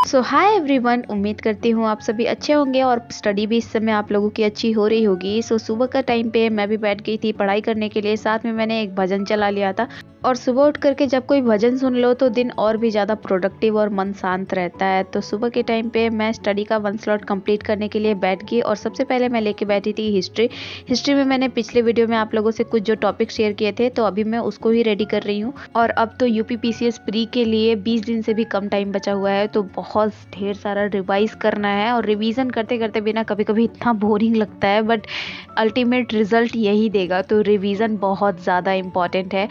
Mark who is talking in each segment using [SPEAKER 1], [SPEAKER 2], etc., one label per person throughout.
[SPEAKER 1] सो hi everyone, उम्मीद करती हूँ आप सभी अच्छे होंगे और स्टडी भी इस समय आप लोगों की अच्छी हो रही होगी। सो सुबह का टाइम पे मैं भी बैठ गई थी पढ़ाई करने के लिए, साथ में मैंने एक भजन चला लिया था। और सुबह उठ करके जब कोई भजन सुन लो तो दिन और भी ज़्यादा प्रोडक्टिव और मन शांत रहता है। तो सुबह के टाइम पे मैं स्टडी का 1 स्लॉट कंप्लीट करने के लिए बैठ गई और सबसे पहले मैं लेके बैठी थी हिस्ट्री में मैंने पिछले वीडियो में आप लोगों से कुछ जो टॉपिक शेयर किए थे, तो अभी मैं उसको ही रेडी कर रही हूँ। और अब तो यूपीपीसीएस प्री के लिए 20 दिन से भी कम टाइम बचा हुआ है, तो बहुत ढेर सारा रिवाइज करना है। और रिवीजन करते करते बिना कभी कभी इतना बोरिंग लगता है, बट अल्टीमेट रिजल्ट यही देगा। तो रिवीजन बहुत ज़्यादा इंपॉर्टेंट है।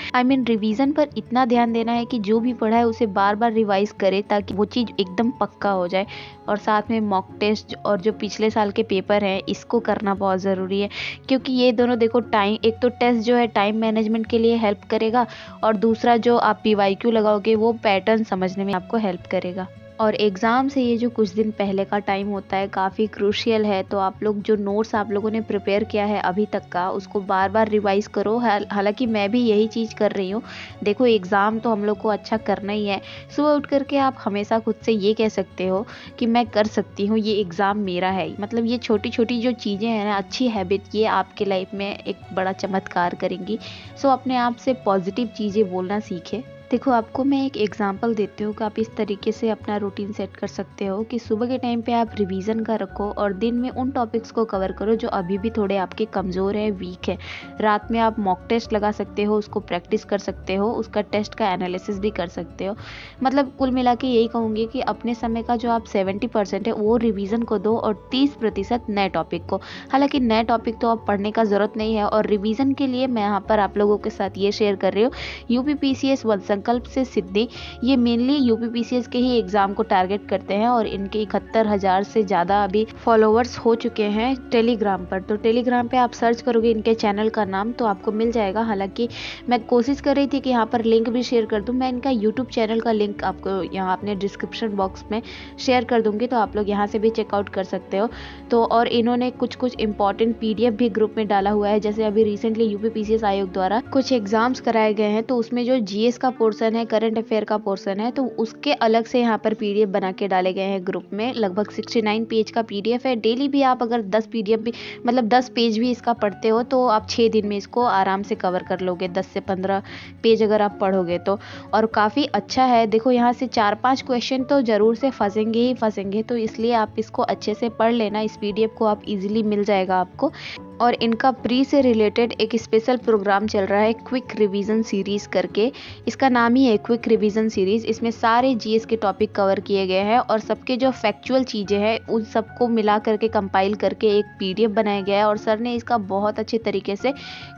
[SPEAKER 1] रिवीजन पर इतना ध्यान देना है कि जो भी पढ़ा है उसे बार बार रिवाइज करे, ताकि वो चीज़ एकदम पक्का हो जाए। और साथ में मॉक टेस्ट और जो पिछले साल के पेपर हैं, इसको करना बहुत ज़रूरी है, क्योंकि ये दोनों देखो टाइम, एक तो टेस्ट जो है टाइम मैनेजमेंट के लिए हेल्प करेगा, और दूसरा जो आप पीवाईक्यू लगाओगे वो पैटर्न समझने में आपको हेल्प करेगा। और एग्ज़ाम से ये जो कुछ दिन पहले का टाइम होता है काफ़ी क्रूशियल है। तो आप लोग जो नोट्स आप लोगों ने प्रिपेयर किया है अभी तक का, उसको बार बार रिवाइज़ करो। हालांकि मैं भी यही चीज़ कर रही हूँ। देखो, एग्ज़ाम तो हम लोग को अच्छा करना ही है। सुबह उठ करके आप हमेशा खुद से ये कह सकते हो कि मैं कर सकती हूँ, ये एग्ज़ाम मेरा है। मतलब ये छोटी छोटी जो चीज़ें हैं ना, अच्छी हैबिट, ये आपके लाइफ में एक बड़ा चमत्कार करेंगी। सो अपने आप से पॉजिटिव चीज़ें बोलना सीखें। देखो, आपको मैं एक एग्जांपल देती हूँ कि आप इस तरीके से अपना रूटीन सेट कर सकते हो कि सुबह के टाइम पे आप रिवीजन का रखो और दिन में उन टॉपिक्स को कवर करो जो अभी भी थोड़े आपके कमज़ोर है, वीक है। रात में आप मॉक टेस्ट लगा सकते हो, उसको प्रैक्टिस कर सकते हो, उसका टेस्ट का एनालिसिस भी कर सकते हो। मतलब कुल मिला के यही कहूँगी कि अपने समय का जो आप 70% है वो रिवीजन को दो और 30% नए टॉपिक को। हालांकि नए टॉपिक तो आप पढ़ने का ज़रूरत नहीं है। और रिवीजन के लिए मैं यहाँ पर आप लोगों के साथ ये शेयर कर रही हूँ, यूपीपीसीएस संकल्प से सिद्धि। ये मेनली यूपीपीसीएस के ही एग्जाम को टारगेट करते हैं और इनके 71,000 से ज़्यादा अभी फॉलोवर्स हो चुके हैं टेलीग्राम पर। तो टेलीग्राम पे आप सर्च करोगे इनके चैनल का नाम तो आपको मिल जाएगा। हालांकि मैं कोशिश कर रही थी कि यहाँ पर लिंक भी शेयर कर दूँ। मैं इनका यूट्यूब चैनल का लिंक आपको यहाँ अपने डिस्क्रिप्शन बॉक्स में शेयर कर दूँगी, तो आप लोग यहाँ से भी चेकआउट कर सकते हो। तो और इन्होंने कुछ इंपॉर्टेंट PDF भी ग्रुप में डाला हुआ है। जैसे अभी रिसेंटली यूपीपीसीएस आयोग द्वारा कुछ एग्जाम्स कराए गए हैं, तो उसमें जो जीएस का पोर्शन है, करंट अफेयर का पोर्शन है, तो उसके अलग से यहाँ पर PDF बना के डाले गए हैं ग्रुप में। लगभग 69 पेज का PDF है। डेली भी आप अगर 10 PDF भी, मतलब 10 पेज भी इसका पढ़ते हो तो आप 6 दिन में इसको आराम से कवर कर लोगे। 10 से 15 पेज अगर आप पढ़ोगे तो। और काफ़ी अच्छा है। देखो, यहाँ से 4-5 क्वेश्चन तो ज़रूर से फंसेंगे ही फंसेंगे, तो इसलिए आप इसको अच्छे से पढ़ लेना। इस PDF को आप इजीली मिल जाएगा आपको। और इनका प्री से रिलेटेड एक स्पेशल प्रोग्राम चल रहा है, क्विक रिवीजन सीरीज़ करके। इसका नाम ही है क्विक रिवीजन सीरीज़। इसमें सारे जीएस के टॉपिक कवर किए गए हैं और सबके जो फैक्चुअल चीज़ें हैं उन सबको मिला करके कंपाइल करके एक PDF बनाया गया है। और सर ने इसका बहुत अच्छे तरीके से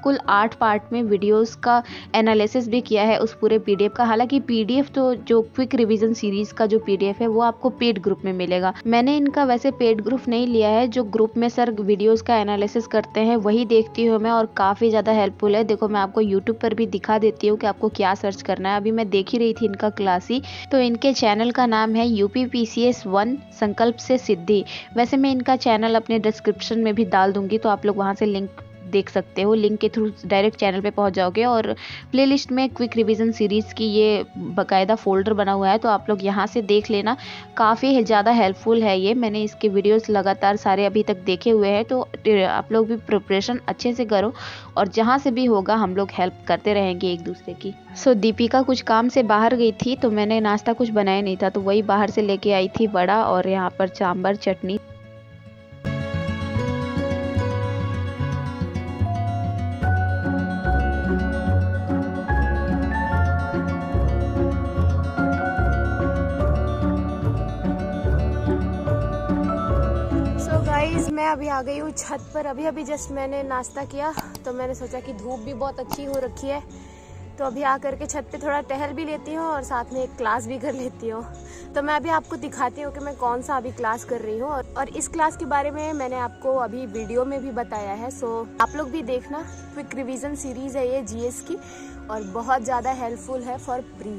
[SPEAKER 1] कुल 8 पार्ट में वीडियोस का एनालिसिस भी किया है उस पूरे PDF का। हालांकि PDF तो जो क्विक रिवीजन सीरीज़ का जो PDF है वो आपको पेड ग्रुप में मिलेगा। मैंने इनका वैसे पेड ग्रुप नहीं लिया है। जो ग्रुप में सर वीडियोज़ का एनालिसिस करते हैं वही देखती हूँ मैं, और काफ़ी ज़्यादा हेल्पफुल है। देखो, मैं आपको यूट्यूब पर भी दिखा देती हूँ कि आपको क्या सर्च करना है। अभी मैं देख ही रही थी इनका क्लास ही। तो इनके चैनल का नाम है यूपीपीसीएस 1 संकल्प से सिद्धि। वैसे मैं इनका चैनल अपने डिस्क्रिप्शन में भी डाल दूंगी, तो आप लोग वहाँ से लिंक देख सकते हो। लिंक के थ्रू डायरेक्ट चैनल पे पहुंच जाओगे और प्लेलिस्ट में क्विक रिवीजन सीरीज़ की ये बाकायदा फोल्डर बना हुआ है, तो आप लोग यहाँ से देख लेना। काफ़ी ज़्यादा हेल्पफुल है ये। मैंने इसके वीडियोस लगातार सारे अभी तक देखे हुए हैं, तो आप लोग भी प्रिपरेशन अच्छे से करो और जहाँ से भी होगा हम लोग हेल्प करते रहेंगे एक दूसरे की। सो दीपिका कुछ काम से बाहर गई थी, तो मैंने नाश्ता कुछ बनाया नहीं था, तो वही बाहर से लेके आई थी वड़ा और यहाँ पर सांभर चटनी।
[SPEAKER 2] मैं अभी आ गई हूँ छत पर। अभी जस्ट मैंने नाश्ता किया, तो मैंने सोचा कि धूप भी बहुत अच्छी हो रखी है तो अभी आकर के छत पे थोड़ा टहल भी लेती हूँ और साथ में एक क्लास भी कर लेती हूँ। तो मैं अभी आपको दिखाती हूँ कि मैं कौन सा अभी क्लास कर रही हूँ, और इस क्लास के बारे में मैंने आपको अभी वीडियो में भी बताया है। सो आप लोग भी देखना। क्विक रिवीजन सीरीज़ है ये जीएस की, और बहुत ज़्यादा हेल्पफुल है फॉर प्री।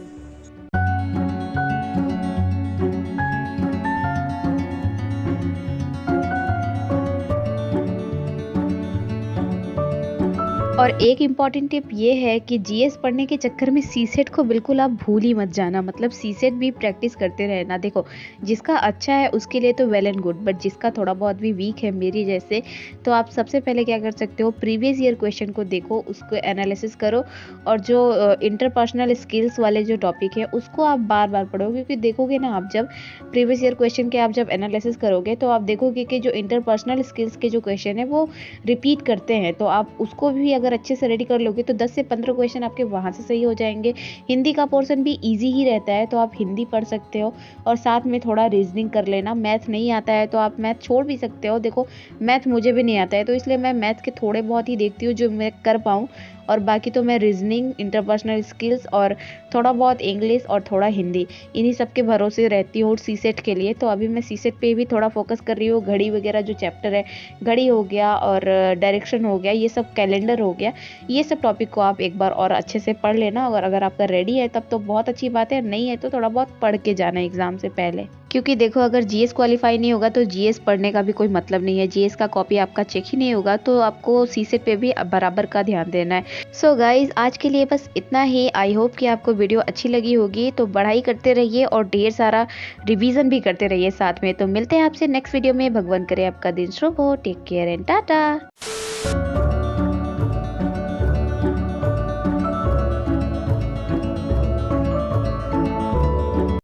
[SPEAKER 1] और एक इम्पॉर्टेंट टिप ये है कि जीएस पढ़ने के चक्कर में सीसेट को बिल्कुल आप भूल ही मत जाना। मतलब सीसेट भी प्रैक्टिस करते रहना। देखो, जिसका अच्छा है उसके लिए तो वेल एंड गुड, बट जिसका थोड़ा बहुत भी वीक है मेरी जैसे, तो आप सबसे पहले क्या कर सकते हो, प्रीवियस ईयर क्वेश्चन को देखो, उसको एनालिसिस करो, और जो इंटरपर्सनल स्किल्स वाले जो टॉपिक है उसको आप बार बार पढ़ो। क्योंकि देखोगे ना, आप जब प्रीवियस ईयर क्वेश्चन के आप जब एनालिसिस करोगे तो आप देखोगे कि जो इंटरपर्सनल स्किल्स के जो क्वेश्चन है वो रिपीट करते हैं। तो आप उसको भी अगर अच्छे से रेडी कर लोगे तो 10 से 15 क्वेश्चन आपके वहाँ से सही हो जाएंगे। हिंदी का पोर्शन भी इजी ही रहता है, तो आप हिंदी पढ़ सकते हो, और साथ में थोड़ा रीजनिंग कर लेना। मैथ नहीं आता है तो आप मैथ छोड़ भी सकते हो। देखो, मैथ मुझे भी नहीं आता है, तो इसलिए मैं मैथ के थोड़े बहुत ही देखती हूँ जो मैं कर पाऊँ, और बाकी तो मैं रीजनिंग, इंटरपर्सनल स्किल्स और थोड़ा बहुत इंग्लिश और थोड़ा हिंदी, इन्हीं सब के भरोसे रहती हूँ सीसेट के लिए। तो अभी मैं सीसेट पे भी थोड़ा फोकस कर रही हूँ। घड़ी वगैरह जो चैप्टर है, घड़ी हो गया और डायरेक्शन हो गया, ये सब कैलेंडर हो गया, ये सब टॉपिक को आप एक बार और अच्छे से पढ़ लेना। और अगर आपका रेडी है तब तो बहुत अच्छी बात है, नहीं है तो थोड़ा बहुत पढ़ के जाना एग्जाम से पहले। क्योंकि देखो, अगर जीएस क्वालिफाई नहीं होगा तो जीएस पढ़ने का भी कोई मतलब नहीं है। जीएस का कॉपी आपका चेक ही नहीं होगा, तो आपको सीसेट पे भी बराबर का ध्यान देना है। सो गाइज, आज के लिए बस इतना ही। आई होप कि आपको वीडियो अच्छी लगी होगी। तो पढ़ाई करते रहिए और ढेर सारा रिवीजन भी करते रहिए साथ में। तो मिलते हैं आपसे नेक्स्ट वीडियो में। भगवान करे आपका दिन शुभ हो। Take care and Tata.